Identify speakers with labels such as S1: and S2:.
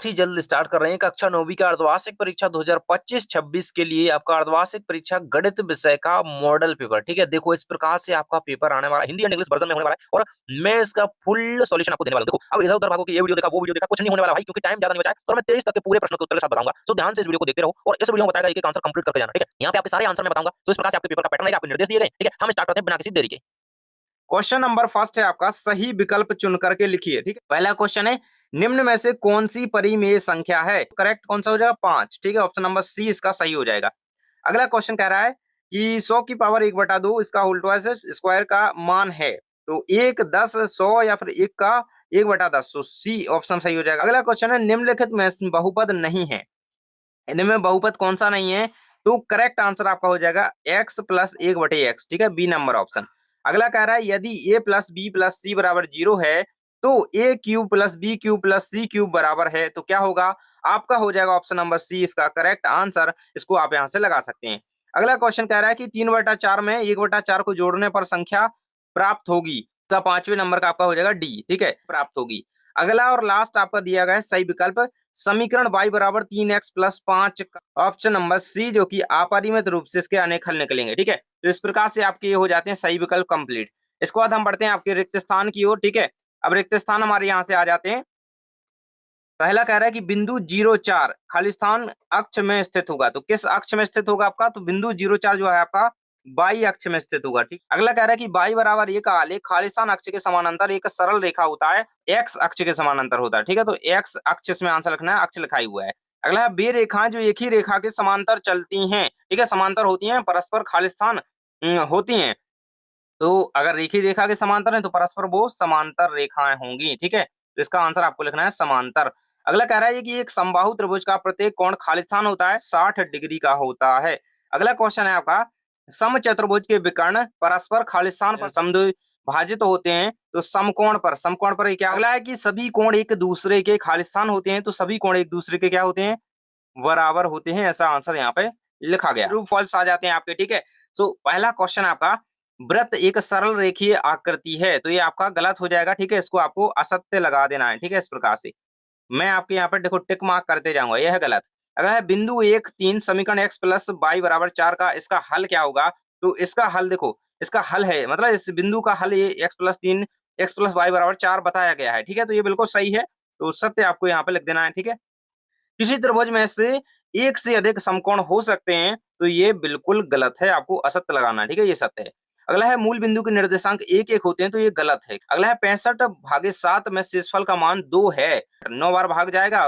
S1: ही जल्द स्टार्ट कर रहे हैं कक्षा 9वीं का अर्धवार्षिक परीक्षा 2025-26 के लिए आपका अर्धवार्षिक परीक्षा गणित विषय का मॉडल पेपर। ठीक है, देखो इस प्रकार से आपका पेपर आने वाला है, हिंदी एंड इंग्लिश वर्जन में होने वाला है और मैं इसका फुल सॉल्यूशन आपको देने वाला हूं। देखो अब इधर-उधर भागो कि ये वीडियो देखा, वो वीडियो देखा, कुछ नहीं होने वाला भाई, क्योंकि टाइम ज्यादा नहीं बचा है और मैं 23 तक के पूरे प्रश्नों के उत्तर के साथ बताऊंगा। सो ध्यान से इस वीडियो को देखते रहो और इस वीडियो में बताएगा एक-एक आंसर कंप्लीट करके जाना। ठीक है, यहाँ पे आपके सारे आंसर मैं बताऊंगा। तो इस प्रकार से आपके पेपर का पैटर्न रहेगा, आपको निर्देश दिए गए। ठीक है, हम स्टार्ट करते हैं बिना किसी देरी के। क्वेश्चन नंबर फर्स्ट है आपका, सही विकल्प चुन करके लिखिए। ठीक है, पहला क्वेश्चन है, निम्न में से कौन सी परिमेय संख्या है? करेक्ट कौन सा हो जाएगा? 5। ठीक है, ऑप्शन नंबर सी इसका सही हो जाएगा। अगला क्वेश्चन कह रहा है कि 100 की पावर 1/2 इसका होल स्क्वायर का मान है। तो 1, 10, 100 या फिर 1 का 1/10, तो सी ऑप्शन सही हो जाएगा। अगला क्वेश्चन है, निम्नलिखित में बहुपद नहीं है, इनमें बहुपद कौन सा नहीं है? तो करेक्ट आंसर आपका हो जाएगा x प्लस 1/x। ठीक है, बी नंबर ऑप्शन। अगला कह रहा है, यदि a plus B plus C बराबर 0 है तो a cube plus B cube plus C cube बराबर है, तो क्या होगा? आपका हो जाएगा ऑप्शन नंबर सी इसका करेक्ट आंसर। इसको आप यहां से लगा सकते हैं। अगला क्वेश्चन कह रहा है कि 3/4 में 1/4 को जोड़ने पर संख्या प्राप्त होगी, तो पांचवें नंबर का आपका हो जाएगा डी। ठीक है, प्राप्त होगी। अगला और लास्ट आपका दिया गया है सही विकल्प, समीकरण y बराबर 3x plus 5, option number C, जो कि अपरिमित रूप से इसके अनेक हल निकलेंगे। ठीक है, तो इस प्रकार से आपके ये हो जाते हैं सही विकल्प कंप्लीट। इसके बाद हम बढ़ते हैं आपके रिक्त स्थान की ओर। ठीक है, अब रिक्त स्थान हमारे यहाँ से आ जाते हैं। पहला कह रहा है कि बिंदु 04 खालिस्तान अक्ष में स्थित होगा, तो किस अक्ष में स्थित होगा आपका? तो बिंदु 04 जो है आपका बाई अक्ष में स्थित होगा। ठीक, अगला कह रहा है कि बाई बराबर एक आलेख खालिस्तान अक्ष के समानांतर एक सरल रेखा होता है, एक्स अक्ष के समानांतर होता है। ठीक है, तो एक्स अक्ष इसमें आंसर लिखना है, अक्ष लिखा ही हुआ है। अगला है, बे रेखाएं जो एक ही रेखा के समांतर चलती हैं, ठीक है, समांतर होती हैं, परस्पर खालिस्तान होती हैं। तो अगर रेखी रेखा के समांतर है तो परस्पर वो समांतर रेखाएं होंगी। ठीक है, तो इसका आंसर आपको लिखना है समांतर। अगला कह रहा है कि एक समबाहु त्रिभुज का प्रत्येक कोण खालिस्तान होता है 60 डिग्री का होता है। अगला क्वेश्चन है आपका, समचतुर्भुज के विकर्ण परस्पर खालिस्तान पर समद्विभाजित होते हैं, तो समकोण पर क्या? अगला है कि सभी कोण एक दूसरे के खालिस्तान होते हैं, तो सभी कोण एक दूसरे के क्या होते हैं? बराबर होते हैं, ऐसा आंसर यहाँ पे लिखा गया। ट्रू फॉल्स आ जाते हैं आपके। ठीक है, सो पहला क्वेश्चन आपका, वृत्त एक सरल रेखीय आकृति है, तो ये आपका गलत हो जाएगा। ठीक है, इसको आपको असत्य लगा देना है। ठीक है, इस प्रकार से मैं आपके यहाँ पर देखो टिक मार्क करते जाऊंगा, यह है गलत। अगर है बिंदु 1, 3 समीकरण x प्लस y बराबर 4 का इसका हल क्या होगा? तो इसका हल देखो, इसका हल है मतलब इस बिंदु का हल ये x+3 x+y बराबर 4 बताया गया है। ठीक है, तो ये बिल्कुल सही है, तो सत्य आपको यहाँ पे लिख देना है। ठीक है, किसी त्रिभुज में से एक से अधिक समकोण हो सकते हैं, तो ये बिल्कुल गलत है, आपको असत्य लगाना है। ठीक है, ये सत्य है। अगला है, मूल बिंदु के निर्देशांक 1-1 होते हैं, तो ये गलत है। अगला है, 65/7 में शेषफल का मान 2 है, 9 बार भाग जाएगा